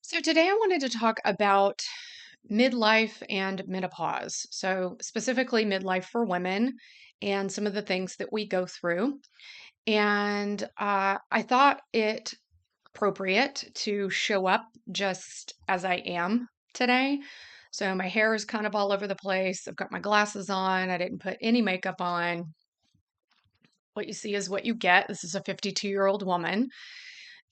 So, today I wanted to talk about midlife and menopause. So, specifically, midlife for women and some of the things that we go through. And I thought it appropriate to show up just as I am today. So, my hair is kind of all over the place. I've got my glasses on. I didn't put any makeup on. What you see is what you get. This is a 52-year-old woman.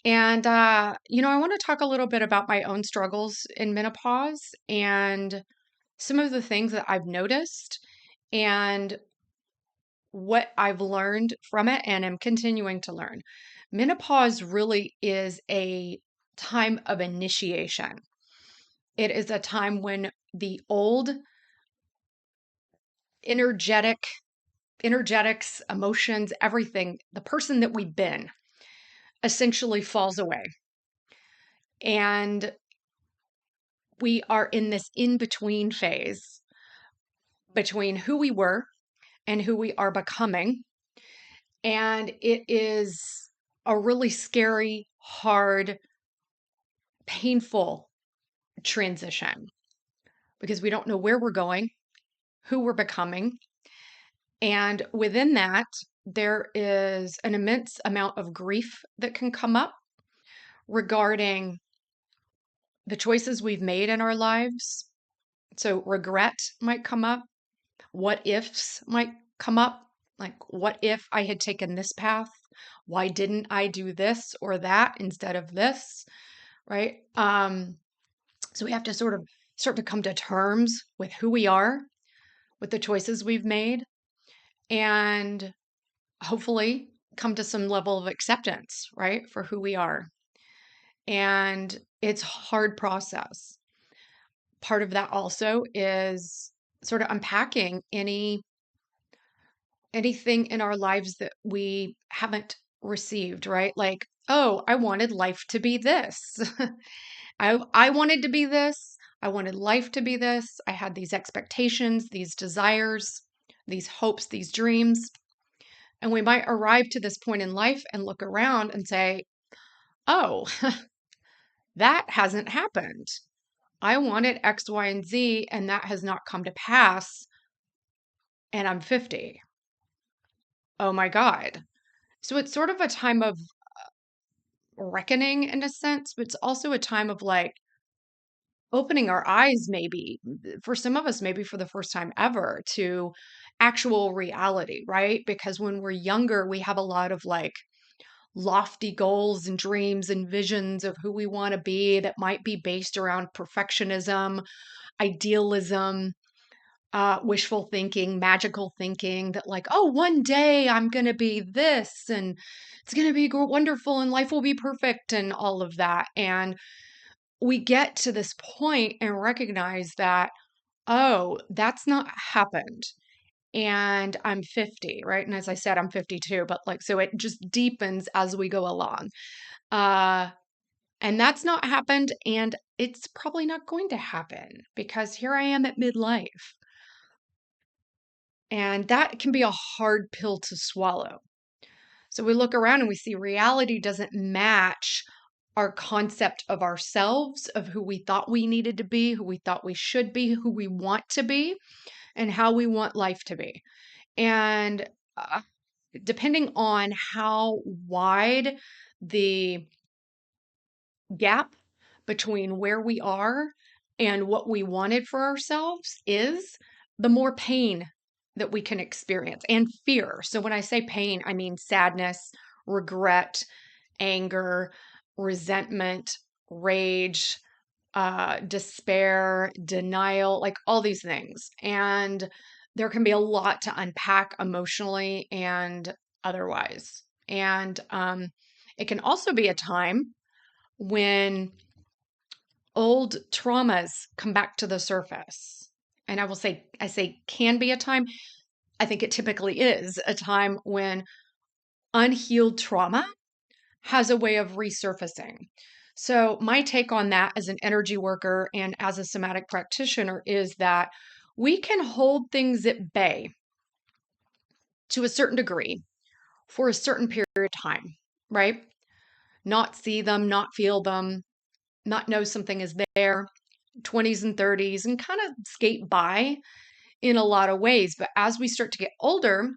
And, I want to talk a little bit about my own struggles in menopause and some of the things that I've noticed and what I've learned from it and am continuing to learn. Menopause really is a time of initiation. It is a time when the old energetic, energetics, emotions, everything, the person that we've been essentially falls away. And we are in this in between phase between who we were and who we are becoming. And it is a really scary, hard, painful transition because we don't know where we're going, who we're becoming. And within that, there is an immense amount of grief that can come up regarding the choices we've made in our lives. So, regret might come up. What ifs might come up. Like, what if I had taken this path? Why didn't I do this or that instead of this? Right. So we have to sort of start to come to terms with who we are, with the choices we've made, and hopefully come to some level of acceptance, right, for who we are. And it's a hard process. Part of that also is sort of unpacking anything in our lives that we haven't received, right? Like, oh, I wanted life to be this. I wanted to be this. I wanted life to be this. I had these expectations, these desires, these hopes, these dreams. And we might arrive to this point in life and look around and say, oh, that hasn't happened. I wanted X, Y, and Z, and that has not come to pass. And I'm 50. Oh my God. So it's sort of a time of reckoning in a sense, but it's also a time of like opening our eyes, maybe for some of us, maybe for the first time ever, to actual reality, right? Because when we're younger, we have a lot of like lofty goals and dreams and visions of who we want to be that might be based around perfectionism, idealism, wishful thinking, magical thinking that, like, oh, one day I'm going to be this and it's going to be wonderful and life will be perfect and all of that. And we get to this point and recognize that, oh, that's not happened. And I'm 50, right? And as I said, I'm 52, but like, so it just deepens as we go along. Uh, and that's not happened. And it's probably not going to happen because here I am at midlife. And that can be a hard pill to swallow. So we look around and we see reality doesn't match our concept of ourselves, of who we thought we needed to be, who we thought we should be, who we want to be, and how we want life to be. And depending on how wide the gap between where we are and what we wanted for ourselves is, the more pain that we can experience and fear. So when I say pain, I mean sadness, regret, anger, resentment, rage, despair, denial, like all these things. And there can be a lot to unpack emotionally and otherwise. And it can also be a time when old traumas come back to the surface. And I say can be a time. I think it typically is a time when unhealed trauma has a way of resurfacing. So, my take on that as an energy worker and as a somatic practitioner is that we can hold things at bay to a certain degree for a certain period of time, right? Not see them, not feel them, not know something is there, 20s and 30s, and kind of skate by in a lot of ways. But as we start to get older,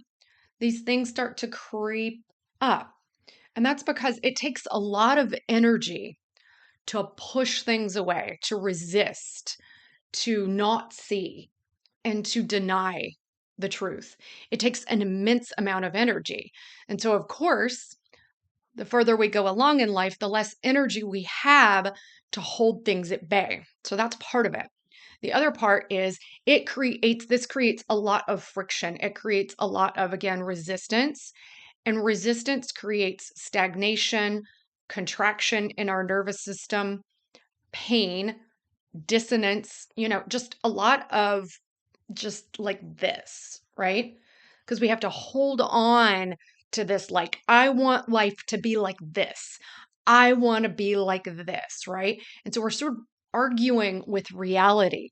these things start to creep up. And that's because it takes a lot of energy to push things away, to resist, to not see, and to deny the truth. It takes an immense amount of energy. And so, of course, the further we go along in life, the less energy we have to hold things at bay. So that's part of it. The other part is this creates a lot of friction. It creates a lot of, again, resistance, and resistance creates stagnation, contraction in our nervous system, pain, dissonance, just a lot of just like this, right? Because we have to hold on to this, like, I want life to be like this. I want to be like this, right? And so we're sort of arguing with reality,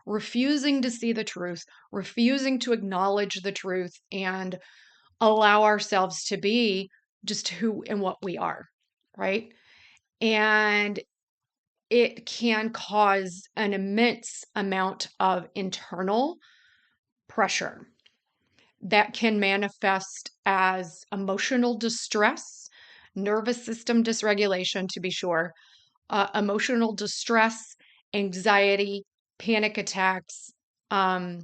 refusing to see the truth, refusing to acknowledge the truth, and allow ourselves to be just who and what we are, right? And it can cause an immense amount of internal pressure that can manifest as emotional distress, nervous system dysregulation, to be sure, emotional distress, anxiety, panic attacks, um,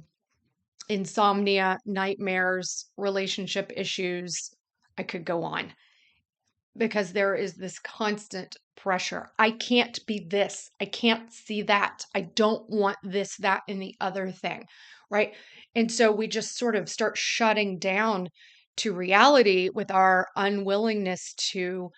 insomnia, nightmares, relationship issues. I could go on because there is this constant pressure. I can't be this. I can't see that. I don't want this, that, and the other thing. Right. And so we just sort of start shutting down to reality with our unwillingness to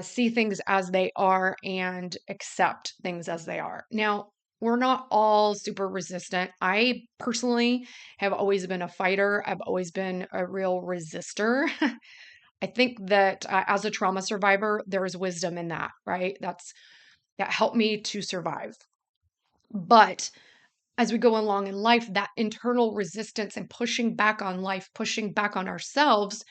see things as they are and accept things as they are. Now, we're not all super resistant. I personally have always been a fighter. I've always been a real resistor. I think that as a trauma survivor, there is wisdom in that, right? That helped me to survive. But as we go along in life, that internal resistance and pushing back on life, pushing back on ourselves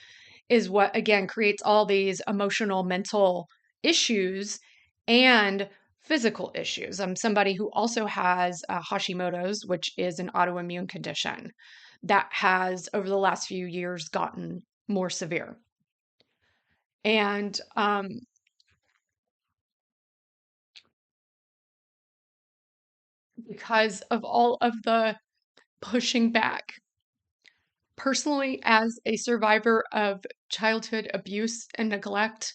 is what, again, creates all these emotional, mental issues and physical issues. I'm somebody who also has Hashimoto's, which is an autoimmune condition that has, over the last few years, gotten more severe. And because of all of the pushing back, personally, as a survivor of childhood abuse and neglect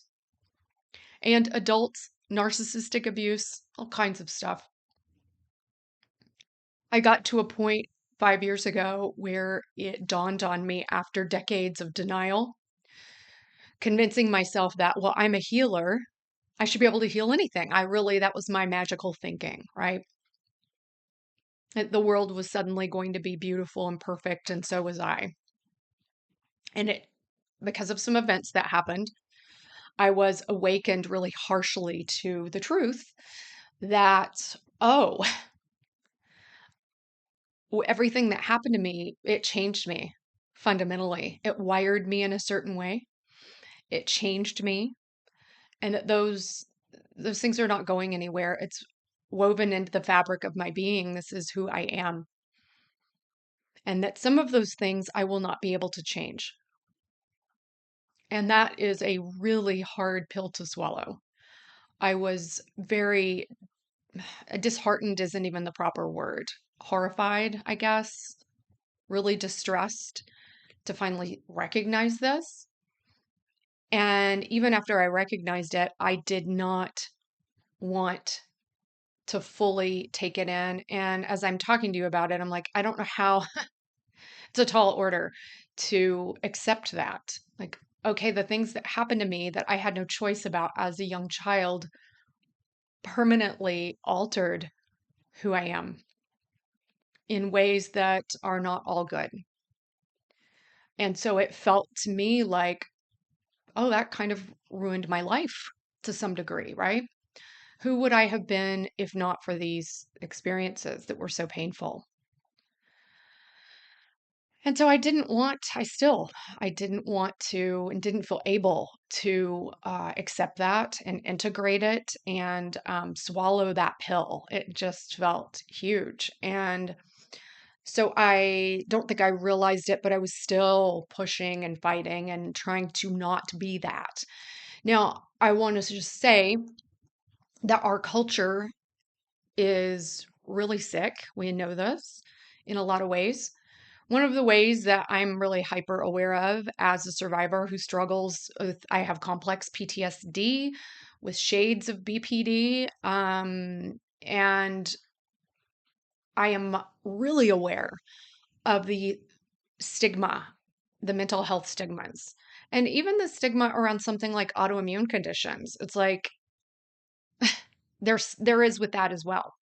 and adult narcissistic abuse, all kinds of stuff, I got to a point 5 years ago where it dawned on me after decades of denial, convincing myself that, well, I'm a healer. I should be able to heal anything. That was my magical thinking, right? That the world was suddenly going to be beautiful and perfect, and so was I. And because of some events that happened, I was awakened really harshly to the truth that, oh, everything that happened to me, it changed me fundamentally. It wired me in a certain way. It changed me. And that those things are not going anywhere. It's woven into the fabric of my being. This is who I am. And that some of those things I will not be able to change. And that is a really hard pill to swallow. I was very disheartened, isn't even the proper word. Horrified, I guess. Really distressed to finally recognize this. And even after I recognized it, I did not want to fully take it in. And as I'm talking to you about it, I'm like, I don't know how it's a tall order to accept that. Like, okay, the things that happened to me that I had no choice about as a young child permanently altered who I am in ways that are not all good. And so it felt to me like, oh, that kind of ruined my life to some degree, right? Who would I have been if not for these experiences that were so painful? And so I didn't want to and didn't feel able to accept that and integrate it and swallow that pill. It just felt huge. And so I don't think I realized it, but I was still pushing and fighting and trying to not be that. Now, I want to just say that our culture is really sick. We know this in a lot of ways. One of the ways that I'm really hyper aware of as a survivor who struggles with, I have complex PTSD with shades of BPD. And I am really aware of the stigma, the mental health stigmas, and even the stigma around something like autoimmune conditions. It's like there is with that as well.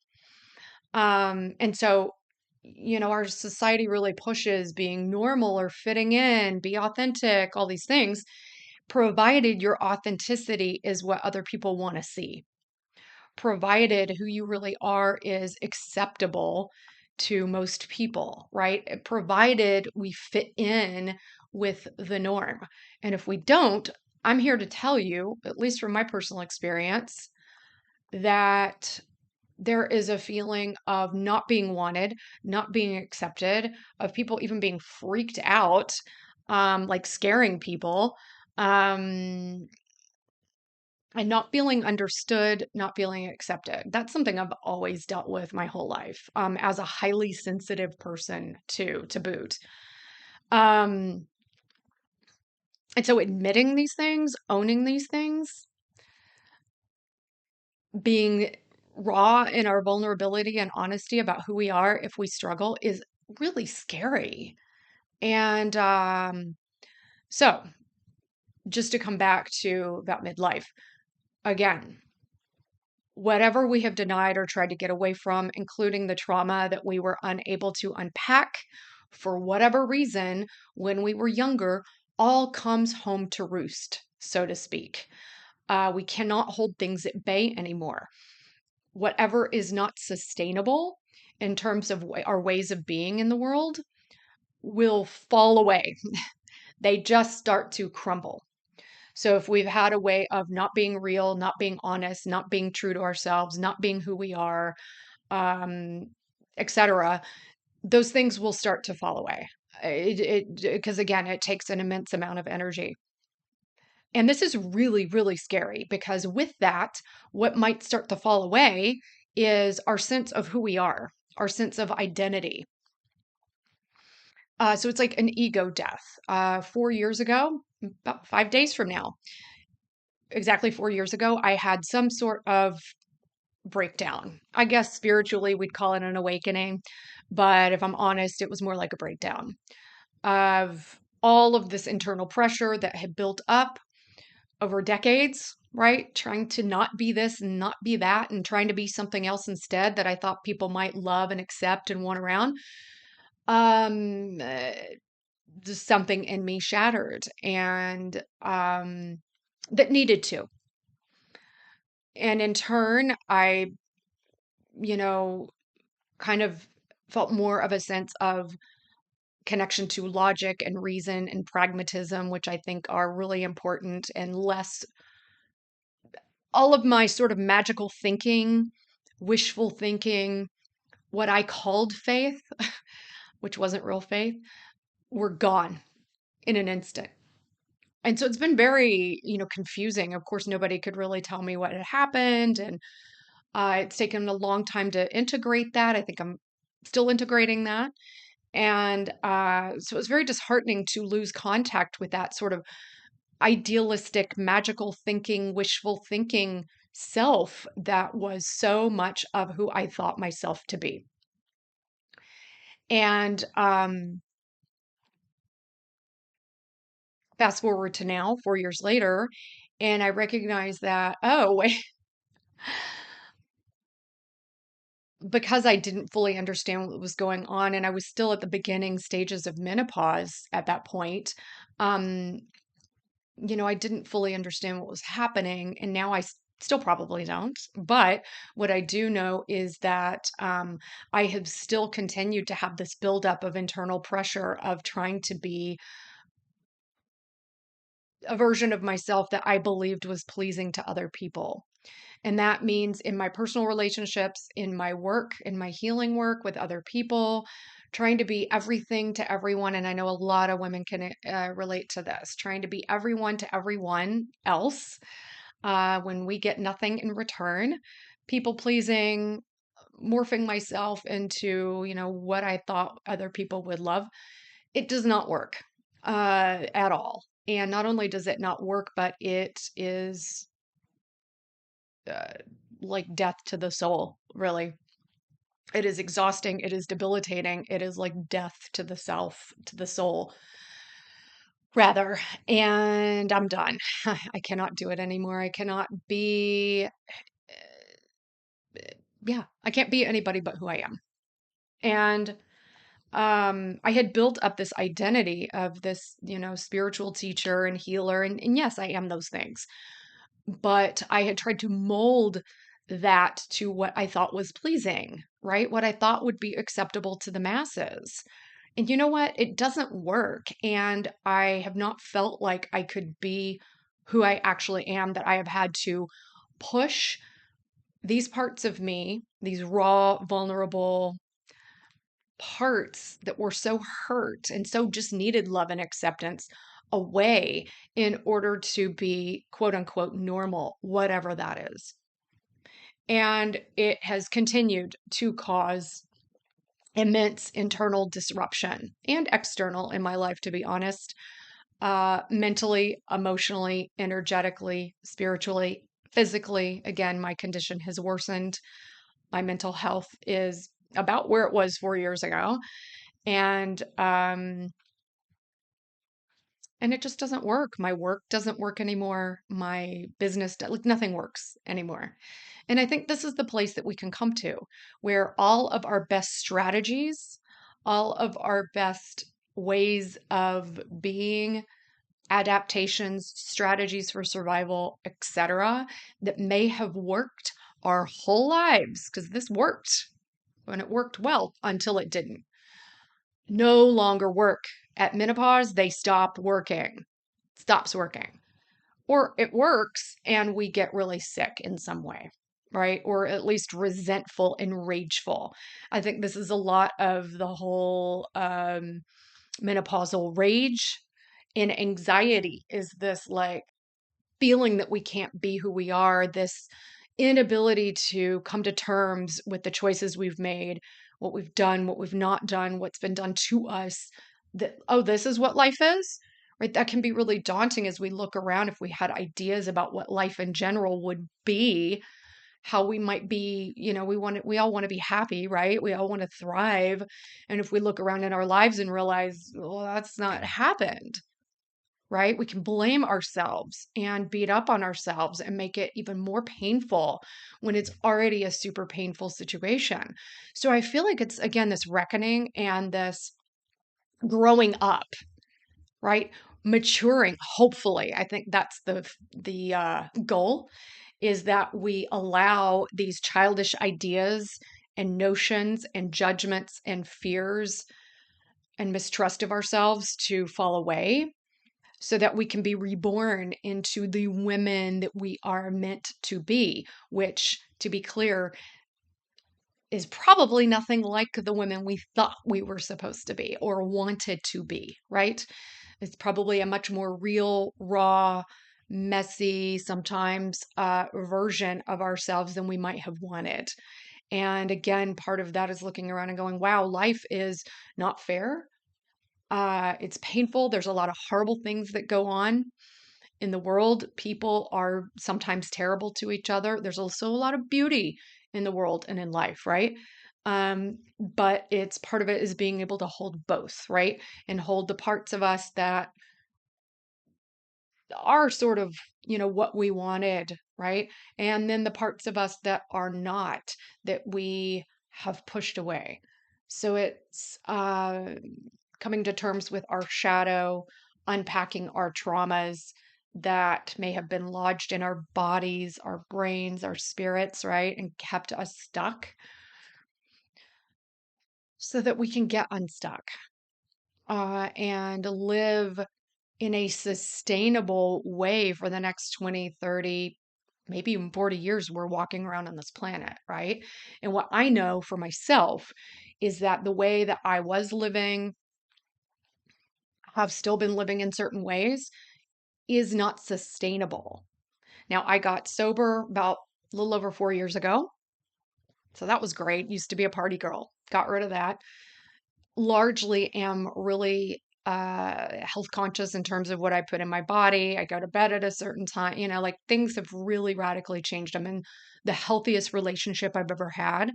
And so, our society really pushes being normal or fitting in, be authentic, all these things, provided your authenticity is what other people want to see, provided who you really are is acceptable to most people, right? Provided we fit in with the norm. And if we don't, I'm here to tell you, at least from my personal experience, that there is a feeling of not being wanted, not being accepted, of people even being freaked out, like scaring people, um, and not feeling understood, not feeling accepted. That's something I've always dealt with my whole life, as a highly sensitive person too, to boot. Um, and so admitting these things, owning these things, being raw in our vulnerability and honesty about who we are if we struggle is really scary. And so, just to come back to about midlife, again, whatever we have denied or tried to get away from, including the trauma that we were unable to unpack for whatever reason when we were younger, all comes home to roost, so to speak. We cannot hold things at bay anymore. Whatever is not sustainable in terms of our ways of being in the world will fall away. They just start to crumble. So if we've had a way of not being real, not being honest, not being true to ourselves, not being who we are, um, etc., those things will start to fall away. Because again, it takes an immense amount of energy. And this is really, really scary because with that, what might start to fall away is our sense of who we are, our sense of identity. So it's like an ego death. 4 years ago, about 5 days from now, exactly 4 years ago, I had some sort of breakdown. I guess spiritually, we'd call it an awakening. But if I'm honest, it was more like a breakdown of all of this internal pressure that had built up over decades, right? Trying to not be this and not be that and trying to be something else instead that I thought people might love and accept and want around. Um, uh, just something in me shattered and that needed to. And in turn, I, you know, kind of felt more of a sense of connection to logic and reason and pragmatism, which I think are really important, and less all of my sort of magical thinking, wishful thinking, what I called faith, which wasn't real faith, were gone in an instant. And so it's been very, confusing. Of course, nobody could really tell me what had happened. And it's taken a long time to integrate that. I think I'm still integrating that. And so it was very disheartening to lose contact with that sort of idealistic, magical thinking, wishful thinking self that was so much of who I thought myself to be. And fast forward to now, 4 years later, and I recognize that, oh, wait, because I didn't fully understand what was going on, and I was still at the beginning stages of menopause at that point. Um, I didn't fully understand what was happening, and now Still probably don't. But what I do know is that I have still continued to have this buildup of internal pressure of trying to be a version of myself that I believed was pleasing to other people. And that means in my personal relationships, in my work, in my healing work with other people, trying to be everything to everyone. And I know a lot of women can relate to this, trying to be everyone to everyone else when we get nothing in return, people pleasing, morphing myself into, what I thought other people would love. It does not work at all. And not only does it not work, but it is uh, like death to the soul, really. It is exhausting. It is debilitating. It is like death to the self, to the soul, rather. And I'm done. I cannot do it anymore. I cannot be, yeah, I can't be anybody but who I am. And I had built up this identity of this, spiritual teacher and healer. And yes, I am those things. But I had tried to mold that to what I thought was pleasing, right? What I thought would be acceptable to the masses. And you know what? It doesn't work. And I have not felt like I could be who I actually am, that I have had to push these parts of me, these raw, vulnerable parts that were so hurt and so just needed love and acceptance away in order to be quote unquote normal, whatever that is. And it has continued to cause immense internal disruption and external in my life, to be honest, mentally, emotionally, energetically, spiritually, physically. Again, my condition has worsened. My mental health is about where it was 4 years ago. And and it just doesn't work. My work doesn't work anymore. My business, like nothing works anymore. And I think this is the place that we can come to where all of our best strategies, all of our best ways of being, adaptations, strategies for survival, etc., that may have worked our whole lives, because this worked when it worked well until it didn't, no longer work. At menopause, they stop working, stops working. Or it works and we get really sick in some way, right? Or at least resentful and rageful. I think this is a lot of the whole menopausal rage and anxiety, is this like feeling that we can't be who we are, this inability to come to terms with the choices we've made, what we've done, what we've not done, what's been done to us. That, oh, this is what life is, right? That can be really daunting as we look around. If we had ideas about what life in general would be, how we might be, we all want to be happy, right? We all want to thrive. And if we look around in our lives and realize, well, that's not happened, right? We can blame ourselves and beat up on ourselves and make it even more painful when it's already a super painful situation. So I feel like it's, again, this reckoning and this growing up, right? Maturing, hopefully. I think that's the goal, is that we allow these childish ideas and notions and judgments and fears and mistrust of ourselves to fall away, so that we can be reborn into the women that we are meant to be, which, to be clear, is probably nothing like the women we thought we were supposed to be or wanted to be, right? It's probably a much more real, raw, messy, sometimes version of ourselves than we might have wanted. And again, part of that is looking around and going, wow, life is not fair. It's painful. There's a lot of horrible things that go on in the world. People are sometimes terrible to each other. There's also a lot of beauty in the world and in life, right? But it's part of it is being able to hold both, right? And hold the parts of us that are sort of, what we wanted, right? And then the parts of us that are not, that we have pushed away. So it's coming to terms with our shadow, unpacking our traumas, that may have been lodged in our bodies, our brains, our spirits, right? And kept us stuck so that we can get unstuck and live in a sustainable way for the next 20, 30, maybe even 40 years we're walking around on this planet, right? And what I know for myself is that the way that I was living, have still been living in certain ways, is not sustainable. Now, I got sober about a little over 4 years ago. So that was great. Used to be a party girl, got rid of that. Largely am really health conscious in terms of what I put in my body. I go to bed at a certain time, like things have really radically changed. I'm in the healthiest relationship I've ever had,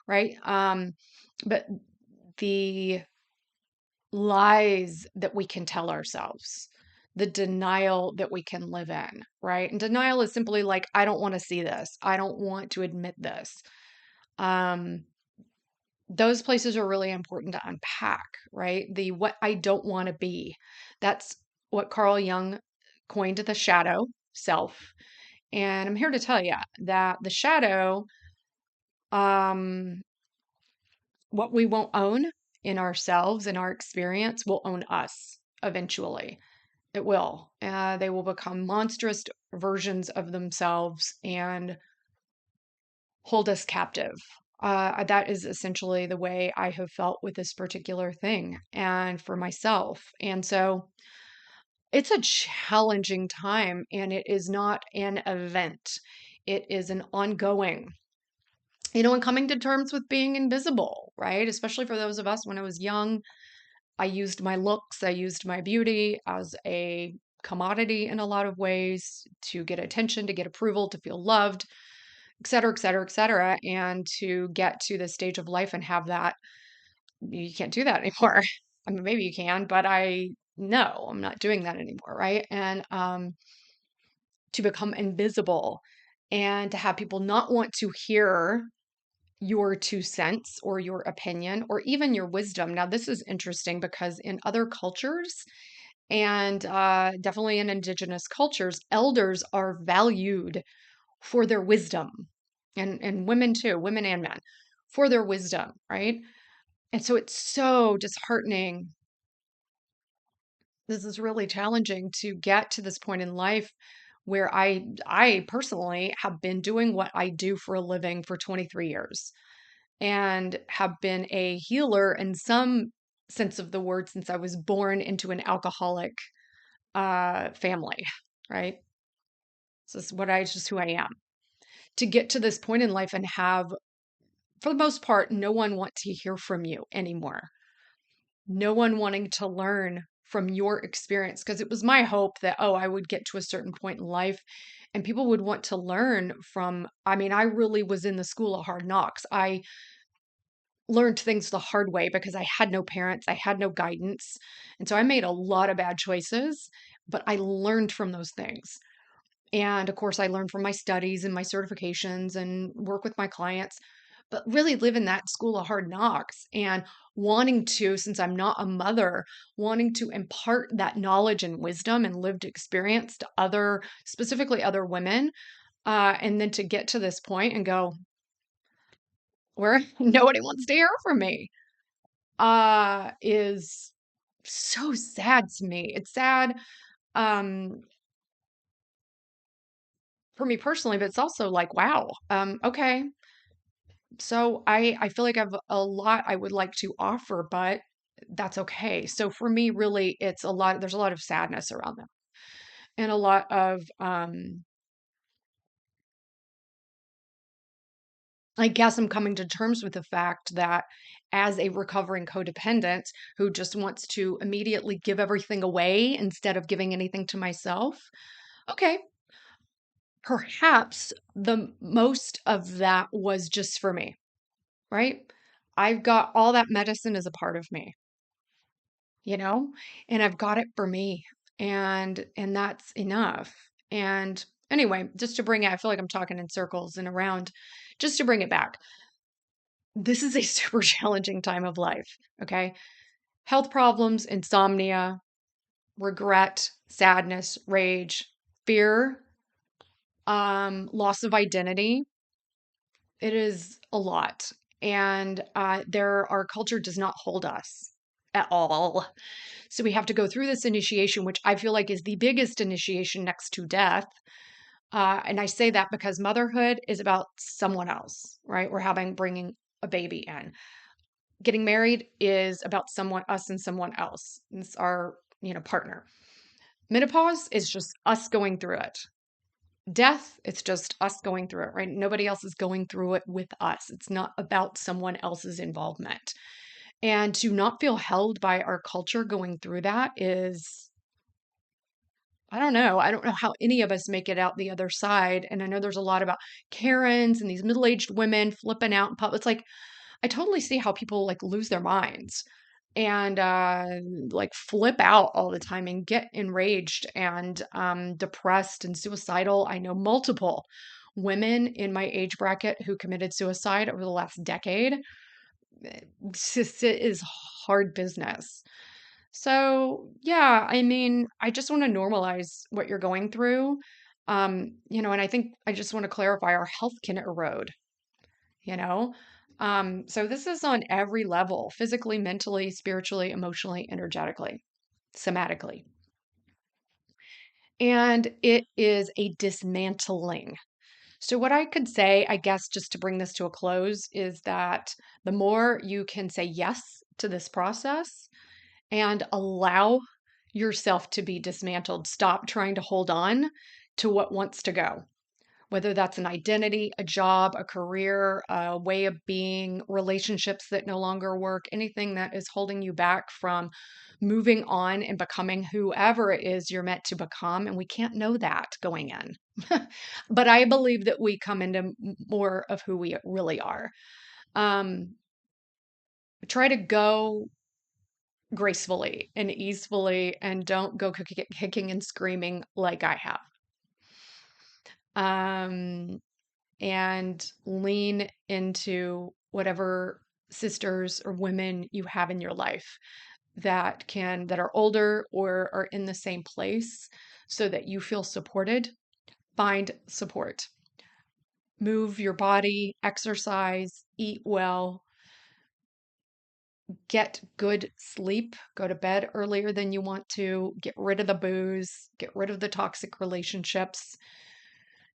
right? But the lies that we can tell ourselves, the denial that we can live in, right? And denial is simply like, I don't want to see this. I don't want to admit this. Um, those places are really important to unpack, right? The what I don't want to be. That's what Carl Jung coined the shadow self. And I'm here to tell you that the shadow, um, what we won't own in ourselves, in our experience, will own us eventually. It will. They will become monstrous versions of themselves and hold us captive. That is essentially the way I have felt with this particular thing and for myself. And so it's a challenging time, and it is not an event, it is an ongoing. And coming to terms with being invisible, right? Especially for those of us when I was young, I used my looks, I used my beauty as a commodity in a lot of ways to get attention, to get approval, to feel loved, et cetera, et cetera, et cetera. And to get to this stage of life and have that, you can't do that anymore. I mean, maybe you can, but no, I'm not doing that anymore, right? And to become invisible and to have people not want to hear your 2 cents or your opinion or even your wisdom. Now, this is interesting because in other cultures, and definitely in indigenous cultures, elders are valued for their wisdom, and women too, women and men, for their wisdom, right? And so it's so disheartening. This is really challenging to get to this point in life where I personally have been doing what I do for a living for 23 years and have been a healer in some sense of the word since I was born into an alcoholic family, right? So this is just who I am. To get to this point in life and have, for the most part, no one want to hear from you anymore. No one wanting to learn from your experience. Because it was my hope that, I would get to a certain point in life and people would want to learn from. I mean, I really was in the school of hard knocks. I learned things the hard way because I had no parents, I had no guidance. And so I made a lot of bad choices, but I learned from those things. And of course, I learned from my studies and my certifications and work with my clients, but really live in that school of hard knocks and wanting to, since I'm not a mother, wanting to impart that knowledge and wisdom and lived experience to specifically other women. And then to get to this point and go, where nobody wants to hear from me, is so sad to me. It's sad, um, for me personally, but it's also like, wow, okay. So I feel like I have a lot I would like to offer, but that's okay. So for me, really, there's a lot of sadness around them and a lot of, I guess I'm coming to terms with the fact that as a recovering codependent who just wants to immediately give everything away instead of giving anything to myself, okay, perhaps the most of that was just for me, right? I've got all that medicine as a part of me, you know, and I've got it for me, and that's enough. And anyway, just to bring it, I feel like I'm talking in circles and around, just to bring it back. This is a super challenging time of life, okay? Health problems, insomnia, regret, sadness, rage. fear, loss of identity. It is a lot. And our culture does not hold us at all. So we have to go through this initiation, which I feel like is the biggest initiation next to death. And I say that because motherhood is about someone else, right? Bringing a baby in. Getting married is about us and someone else. It's our, partner. Menopause is just us going through it. Death, it's just us going through it, right? Nobody else is going through it with us. It's not about someone else's involvement. And to not feel held by our culture going through that is, I don't know. I don't know how any of us make it out the other side. And I know there's a lot about Karens and these middle-aged women flipping out in public. It's like, I totally see how people like lose their minds and like flip out all the time and get enraged and depressed and suicidal. I know multiple women in my age bracket who committed suicide over the last decade. It is hard business. So, yeah, I mean, I just want to normalize what you're going through. And I think I just want to clarify our health can erode, you know? So this is on every level, physically, mentally, spiritually, emotionally, energetically, somatically. And it is a dismantling. So what I could say, I guess, just to bring this to a close, is that the more you can say yes to this process and allow yourself to be dismantled, stop trying to hold on to what wants to go, whether that's an identity, a job, a career, a way of being, relationships that no longer work, anything that is holding you back from moving on and becoming whoever it is you're meant to become. And we can't know that going in. But I believe that we come into more of who we really are. Um, Try to go gracefully and easefully and don't go kicking and screaming like I have. Um, and lean into whatever sisters or women you have in your life that are older or are in the same place so that you feel supported. Find support. Move your body, exercise, eat well, get good sleep, go to bed earlier than you want to, get rid of the booze, get rid of the toxic relationships,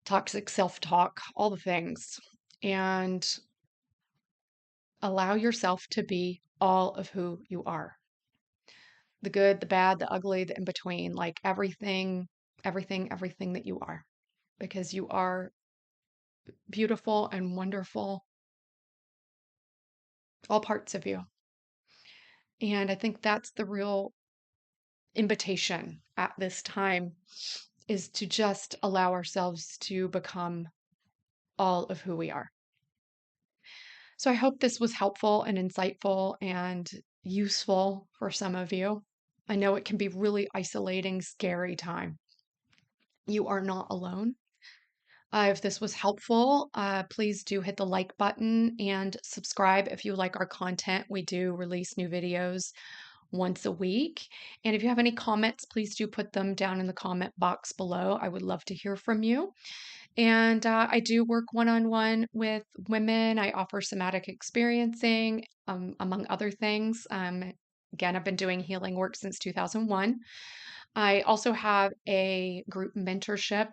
toxic self-talk, all the things. And allow yourself to be all of who you are. The good, the bad, the ugly, the in between, like everything that you are. Because you are beautiful and wonderful, all parts of you. And I think that's the real invitation at this time is to just allow ourselves to become all of who we are. So I hope this was helpful and insightful and useful for some of you. I know it can be really isolating, scary time. You are not alone. If this was helpful, please do hit the like button and subscribe if you like our content. We do release new videos once a week. And if you have any comments, please do put them down in the comment box below. I would love to hear from you. And I do work one-on-one with women. I offer somatic experiencing, among other things. Again, I've been doing healing work since 2001. I also have a group mentorship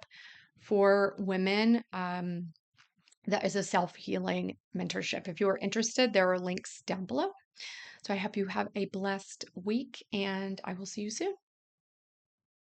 for women that is a self-healing mentorship. If you are interested, there are links down below. So I hope you have a blessed week and I will see you soon.